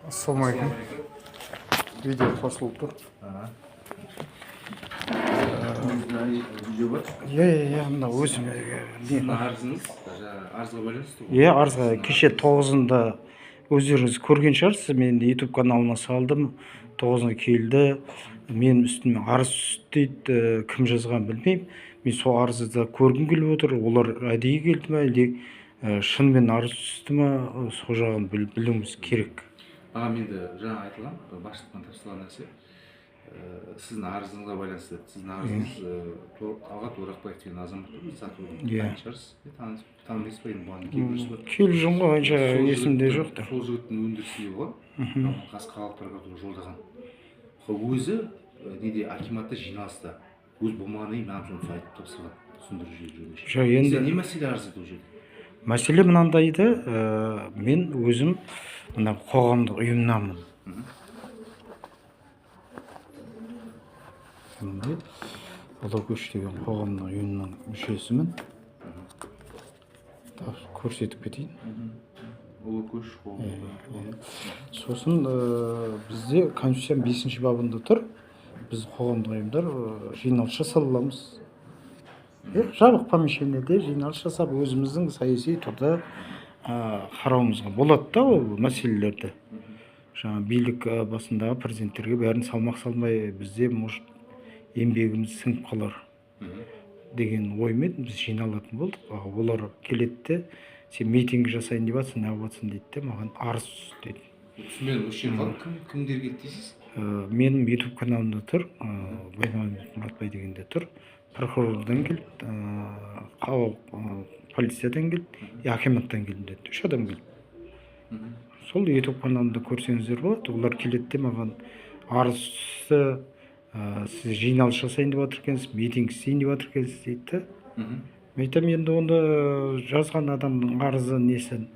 Ассалаумалейкум. Видео қосылып тұр. Видео бар? Мына өзім Арызыңыз арызға байланысты ғой? арызға кеше 9-ында өздеріңіз көрген шығарсыз, мен YouTube каналына салдым. 9-ына келді. Мен үстіме арыз түсті дейді, кім жазған білмеймін. Мен сол арызды көргім келіп отыр. Олар әдейі келді ме, әлде шынымен арыз түсті ме, сол жағын білуіміз керек. Менде жаңа айтылған, басшылықтан тапсырылған нәрсе, сіздің арызыңызға байланысты. Сіздің арызыңыз Талғат Орақбаев деген азамат шығарсыз. Танымайсыз ба енді бұған келіп жүрсіз ба? Келіп жүрмін ғой, онша есімде жоқ та. Сол жігіттің өндірісінде болған, қазір қалалық прокуратура жолдаған. Өзі неде акиматта жиналыста өз болмағаннан кейін маған соны айтып тапсырған, түсіндіріп жіберген. Жоқ, Не мәселе арыз айтып жүрді? Мәселе мынандайды, мен өзім мына қоғамдық ұйымнамын. Ұлы көш деген қоғамдық ұйымның мүшесімін. Көрсетіп кетейін. Ұлы көш қоғамдық. Сосын бізде Конституцияның 5-ші бабында тұр. Біз қоғамдық ұйымдар жиналыс жасай аламыз. Жабық помещениеде жиналыс жасап, өзіміздің саяси тұрда қарауымызға болады да ол мәселелерді. Жаңа билік басындағы президенттерге бәрін салмақ салмай, бізде может еңбегіміз сіңіп қалар деген оймен біз жиналатын болдық. Олар келеді, сен митинг жасайын деп жатсың, не болатсың дейді де, маған арыз дейді. Түсінбедім, осы жерге кімдер келді дейсіз? Менің YouTube каналымда тұр, Баймағамбет Мұратбай дегенде тұр. Прокурордан келді, полициядан келді, акиматтан келді деді. 3 адам келді. Сол YouTube каналымда көрсеңіздер болады. Олар келеді де маған арызды, сіз жиналыс жасайын деп жатыр екенсіз, митинг істейін деп жатыр екенсіз дейді. Мен айтамын, енді онда жазған адамның арызы несін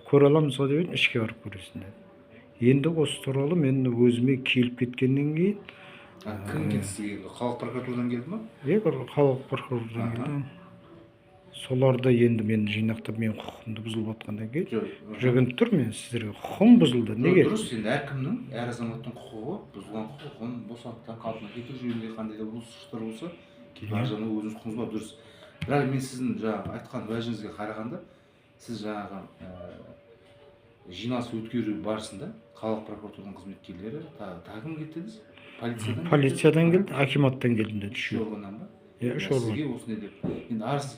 көре аламыз ғой деп едім, ішке барып көресің деді. Енді осы туралы мен өзіме келіп кеткеннен кейін. Кім келді сізге? Қалалық прокуратурадан келді ма? Қалалық прокуратурадан келді. Соларды енді мен жинақтап, мен құқымды бұзылып жатқаннан кейін жүгініп тұр, мен сіздерге құқым бұзылды. Неге? Дұрыс, енді әркімнің, әр азаматтың құқығы, бұзылған құқығын босатудан қалпына келтіру жөнінде қандай да бұзушылықтар болса, ар жағынан өзіңіз құқыңыз бар, дұрыс. Бірақ мен сіздің жаңағы айтқан уәжіңізге қарағанда, сіз жаңағы жиналыс өткеру барысында қалалық прокуратураның қызметкерлері тағы кім келді дедіңіз? Полициядан келді, акиматтан келді деді. 3 органнан ба? Үш орган. Сізге осындай деп. Енді арыз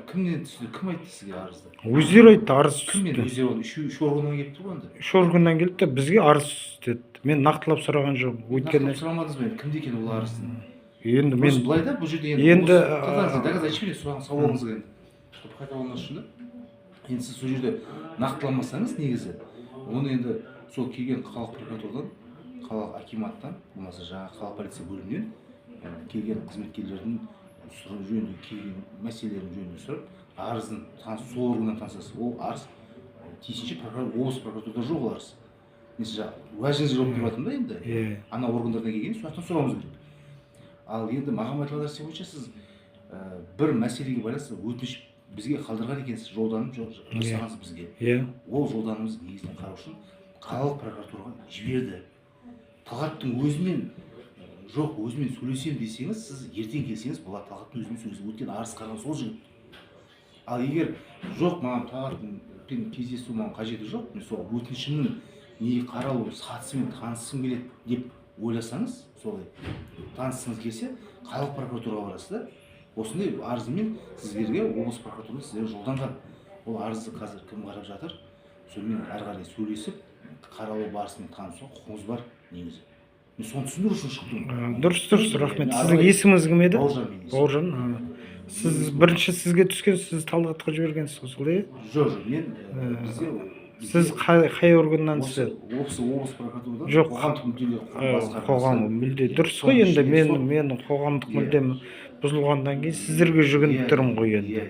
кімнен түсті, кім айтты сізге арызды? Өздері айтты, арыз түсті. Кіммен өздері? 3 органнан келіп тұр ғой енді. 3 органнан келді де бізге арыз деді. Мен нақтылап сұраған жоқпын. Өйткені сұрамадыңыз ба? Кімде екен ол арыздың? Енді мен былай да, бұл жерде енді айтып берейін сұраған сауалыңызға енді. Чтобы қайталанбас үшін да. Енді сіз сол жерде нақтыламасаңыз негізі, оны енді сол келген қалалық прокуратурадан, қалалық акиматтан, болмаса жаңағы қалалық полиция бөлімінен келген қызметкерлердің жөнінде келген мәселелерін жөнінде сұрап, арыздың сол органнан танысасыз. Ол арыз тиісінше облыс прокуратурада жоқ ол арыз. Несі уәжіңізге жауап беріп жатырмын да енді. Ана органдардан келген сондықтан сұрауымыз керек. Ал енді маған айтылған нәрсе бойынша сіз бір мәселеге байланысты өтініш бізге қалдырған екенсіз, жолданып жасағансыз бізге. Ол жолданымыз негізінен қарау үшін қалалық прокуратураға жіберді. Талғаттың өзімен жоқ, өзімен сөйлесем десеңіз, сіз ертең келсеңіз, бұл Талғаттың өзімен сөйлесіп өткен арыз қарған сол жігіт. Ал егер жоқ, маған Талғаттың кездесу маған қажеті жоқ, мен сол өтінішімнің неге қаралу сатысымен танысым келеді деп ойласаңыз, солай танысыңыз келсе, қалалық прокуратураға барасыз да. Осындай арызымен сіздерге облыс прокуратурасы сіздерге жолданған. Ол арызды қазір кім қарап жатыр, сонымен әрі қарай сөйлесіп, қаралу барысымен танысуға құқыңыз бар негізі. Мен соны түсіндіру үшін шықтым. Дұрыс, рахмет. Сіздің есіміңіз кім еді? Бауыржан. Сіз бірінші сізге түскен, сіз Талғатқа жібергенсіз ғой, солай? Жоқ, мен бізде. Сіз қай органнансыз? Облыс прокуратурадан. Жоқ, қоғамдық мүдделер. Қоғам мүдде. Дұрыс қой, енді мен қоғамдық мүддем бұзылғаннан кейін сіздерге жүгініп тұрмын ғой енді.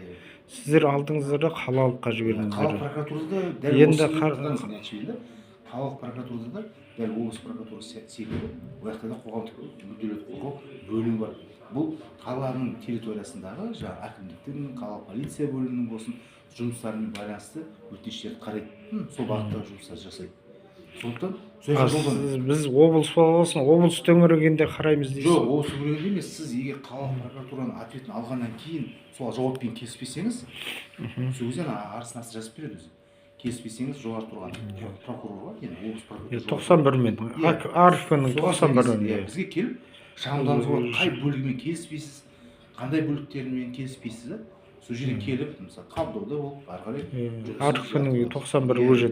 Сіздер алдыңызда қалалыққа жібердіңіздер. Қалалық прокуратурада дәл осы қалалық прокуратурада дәл облыс прокуратурасы секілді, ол жақта да қоғамдық мүдделерді қорғау бөлімі бар. Бұл қаланың территориясындағы жаңағы әкімдіктің, қалалық полиция бөлімінің болсын жұмыстарымен байланысты өтініштерді қарайды, сол бағыттағы жұмыстар жасайды. сондықтан сол жаққа жолдан біз облыс болғасын облыс төңірегінде қараймыз дейсіз. жоқ, ол сөйлегенде емес. Сіз егер қалалық прокуратураның ответін алғаннан кейін сол жауаппен келіспесеңіз, сол кезде арызын жазып береді өзі. Келіспесеңіз жоғары тұрған прокурорға, енді облыс прокуратурасы 91 мен Арфиннің 91-інде бізге келіп шағымдануыңыз болады. Қай бөлігімен келіспейсіз, қандай бөліктерімен келіспейсіз, да? Сол жерге келіп, мысалы, қабылдауда болып, ары қарай Арфиннің 91 уже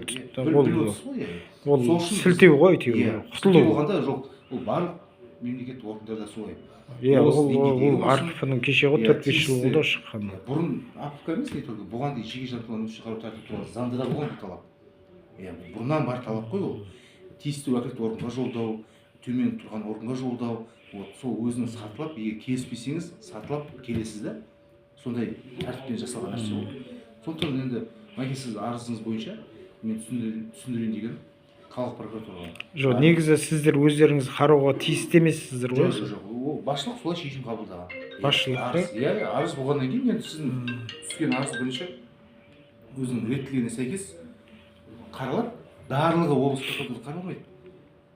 ол ол сілтеу ғой әйтеуір. құтылу болғанда жоқ, ол барлық мемлекеттік органдарда солай. Иә, ол Арфиннің кеше ғой 4-5 жыл болды шыққан. Бұрын АПК емес, не только бұған дейін жеке жартыларын шығару тәртібі туралы заңда да болған бұл талап. Бұрыннан бар талап қой ол. Тиісті уәкілетті органға жолдау, төмен тұрған органға жолдау, сол өзінің сатылап, егер келіспесеңіз, сатылап келесіз, да? Сондай тәртіппен жасалған нәрсе ол. Сондықтан енді мәке сіз арызыңыз бойынша мен түсіндірейін деген қалалық прокуратураға. Жоқ, негізі сіздер өздеріңіз қарауға тиісті емессіздер ғой. Жоқ, ол басшылық солай шешім қабылдаған. Басшылық иә, арыз болғаннан кейін енді сіздің түскен арыз бойынша өзінің реттілігіне сәйкес қаралып, барлығы облыс прокуратурасы қаралмайды.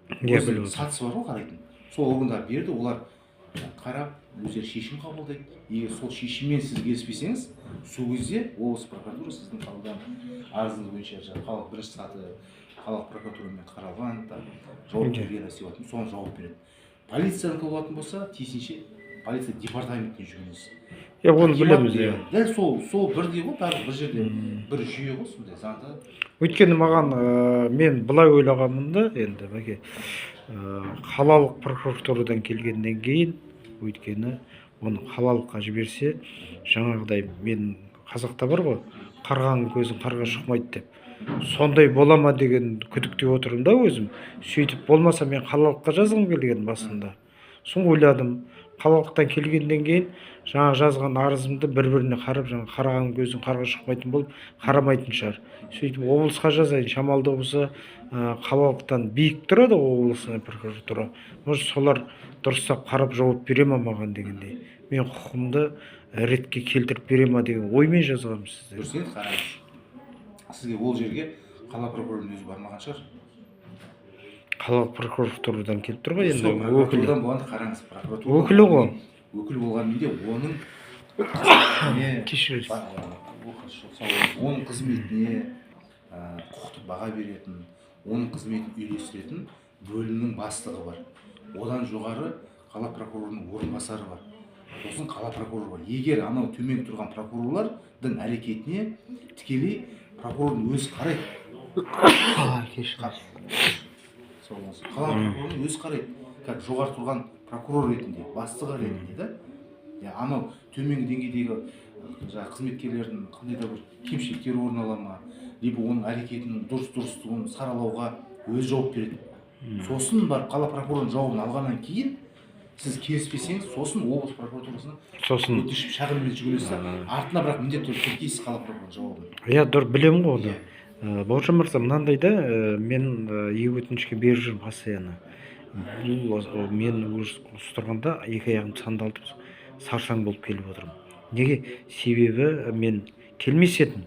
Иә, біліп отырмын. Сатысы бар ғой қарайтын. Сол органдар берді, олар қарап, өздері шешім қабылдайды. Егер сол шешіммен сіз келіспесеңіз, сол кезде облыс прокуратура сіздің қабылдаған арызыңыз бойынша қалалық бірінші саты қалалық прокуратурамен қаралған, жауап берген нәрсе болатын, соған жауап береді. Полициянікі болатын болса, тиісінше полиция департаментіне жүгінесіз. Оны білеміз. Дәл сол бірдей ғой, бәрі бір жерде бір жүйе ғой, сондай заңда. Өйткені маған мен былай ойлағанмын да, енді бәке қалалық прокуратурадан келгеннен кейін, өйткені оны қалалыққа жіберсе, жаңағыдай мен қазақта бар ғой, қарғаның көзін қарға шықмайды деп. Сондай бола ма деген күдікте отырмын да өзім. Сөйтіп болмаса мен қалалыққа жазғым келген басында. Соң ойладым, қалалықтан келгеннен кейін жаңа жазған арызымды бір-біріне қарап, жаңа қараған көзін қарға шықпайтын болып қарамайтын шығар. Сөйтіп облысқа жазайын, шамалды болса қалалықтан биік тұрады облысына прокуратура. Может, солар дұрыстап қарап жауап бере ма маған дегендей. Мен құқымды ретке келтіріп бере ма деген оймен жазғам сізде. Дұрыс енді қараңыз. Сізге ол жерге қала прокурорының өзі бармаған шығар. Қалалық прокуратурадан келіп тұр ғой енді өкілі. Прокуратурадан болғанда қараңыз, прокуратура өкілі ғой. Өкіл болғанмен оның кешіріңіз. Оның қызметіне құқықтық баға беретін, оның қызметін үйлестіретін бөлімнің бастығы бар. Одан жоғары қала прокурорының орынбасары бар. Сосын қала прокуроры бар. Егер анау төмен тұрған прокурорлардың әрекетіне тікелей прокурордың өзі қарайды. Қала прокурорының өзі қарайды. Как жоғары тұрған прокурор ретінде, бастығы ретінде, да? Анау төменгі деңгейдегі қызметкерлердің қандай да бір кемшіліктері орын ала ма, либо оның әрекетінің дұрыс-дұрыстығын саралауға өзі жауап береді. Сосын бар қала прокурорының жауабын алғаннан кейін сіз келіспесеңіз, сосын облыс прокуратурасына өтініш шағыммен жүгінесіз, артына бірақ міндетті түрде тіркейсіз қала прокурорының жауабын. Иә, дұрыс, білемін ғой оны. Бауыржан мырза, мынандай да, мен өтінішке беріп жүрмін постоянно. Мен осы тұрғанда екі аяғымды сандалтып сарсаң болып келіп отырмын. Неге? Себебі мен келмес едім.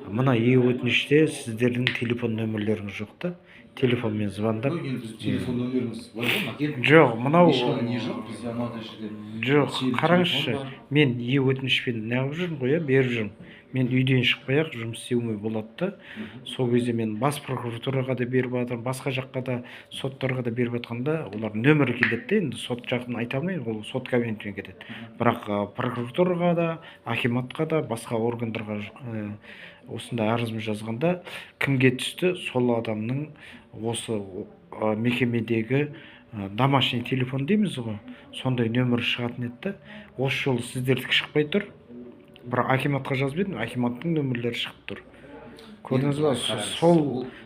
Мына өтініште сіздердің телефон нөмірлеріңіз жоқ та, телефонмен звондап. Телефон нөміріңіз бар ма? Жоқ, мынау жоқ, қараңызшы, мен өтінішпен неғып жүрмін ғой, беріп жүрмін. Мен үйден шықпай-ақ жұмыс істеуіме болады да. Сол кезде мен бас прокуратураға да беріп жатырмын, басқа жаққа да, соттарға да беріп жатқанда, олар нөмірі келеді де, енді сот жағын айта алмаймын, ол сот кабинетіне кетеді. Бірақ прокуратураға да, акиматқа да, басқа органдарға осындай арызым жазғанда кімге түсті, сол адамның осы мекемедегі домашний телефон дейміз ғой, сондай нөмірі шығатын еді. Осы жолы сіздердікі шықпай тұр. Бірақ акиматқа жазып едім, акиматтың нөмірлері шығып тұр. Көрдіңіз ба?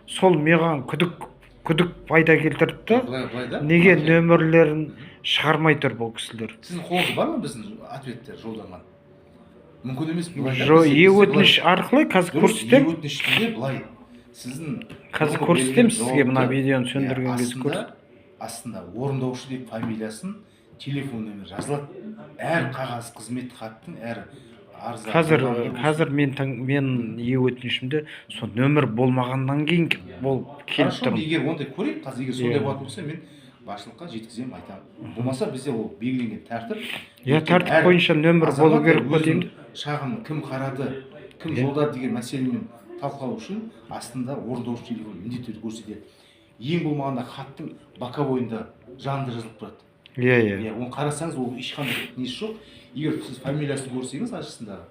Сол маған күдік пайда келтірді да, неге нөмірлерін шығармай тұр бұл кісілер? Сіздің қолыңызда бар ма біздің ответтер жолданған? Мүмкін емес. Өтініш арқылы қазір көрсетем. Өтініште былай. Сіздің қазір көрсетем сізге, мына видеоны сөндірген кезде көрсетем. Астында орындаушы деп фамилиясын, телефон нөмірі жазылады. Әр қағаз қызмет хаттың әр арызға қазір мен үй өтінішімде сол нөмір болмағаннан кейін болып келіп хорошо, тұрмын. егер ондай көрейік қазір, егер сондай болатын болса, мен басшылыққа жеткіземін, айтамын. Болмаса бізде ол белгіленген тәртіп. Тәртіп бойынша нөмір болу керек па деймін. Шағым кім қарады, кім жолдады деген мәселемен талқылау үшін астында орындаушы телефон міндетті түрде көрсетеді. Ең болмағанда хаттың боковойында жанында жазылып тұрады. Иә. Оны қарасаңыз, ол ешқандай несі жоқ. Егер сіз фамилиясын көрсеңіз астындағы,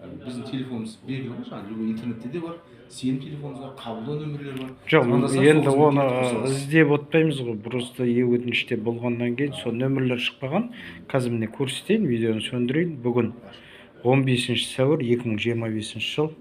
біздің телефонымыз белгілі ғой, жаңағы любой интернетте де бар, сенім телефонымыз бар, қабылдау нөмірлері бар. Жоқ, енді оны іздеп отпаймыз ғой, просто өтініште болғаннан кейін сол нөмірлер шықпаған. Қазір міне көрсетейін, видеоны сөндірейін. Бүгін 15 сәуір 2025 жыл.